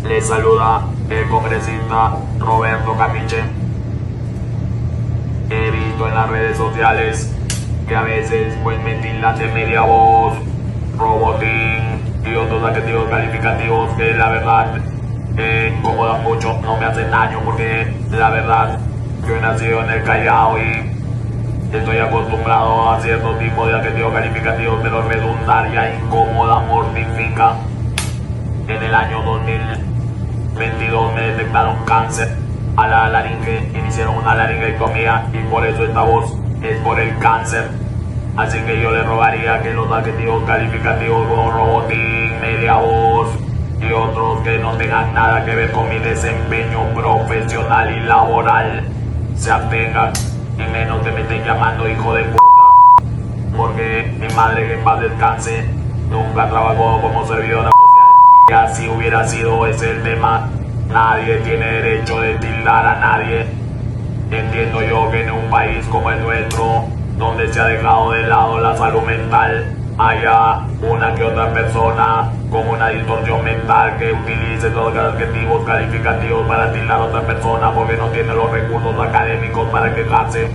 Les saluda el congresista Roberto Capiche. He visto en las redes sociales que a veces pues me tildan de media voz, robotín y otros adjetivos calificativos que la verdad incomodan mucho, no me hacen daño porque la verdad yo he nacido en el Callao y estoy acostumbrado a cierto tipo de adjetivos calificativos, pero redundaria, incómoda, mortifica. En el año 2022 me detectaron cáncer a la laringe y me hicieron una laringectomía y por eso esta voz es por el cáncer. Así que yo le rogaría que los adjetivos calificativos como robotín, media voz y otros que no tengan nada que ver con mi desempeño profesional y laboral se abstengan, y menos que me estén llamando hijo de p***, porque mi madre, que en paz descanse, nunca trabajó como servidora social y así hubiera sido ese el tema. Nadie tiene derecho de tildar a nadie. Entiendo yo que en un país como el nuestro, donde se ha dejado de lado la salud mental, haya una que otra persona con una distorsión mental que utilice todos los adjetivos calificativos para tildar a otra persona porque no tiene los recursos académicos para quejarse.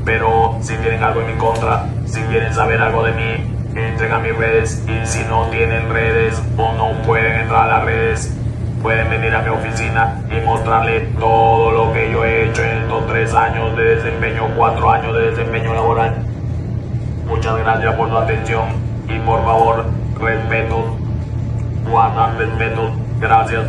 Pero si tienen algo en mi contra, si quieren saber algo de mí, entren a mis redes, y si no tienen redes o no pueden entrar a las redes, pueden venir a mi oficina y mostrarle todo lo que yo he hecho en estos 3 años de desempeño, 4 años de desempeño laboral. Muchas gracias por su atención y por favor, respeto, guardan respeto. Gracias.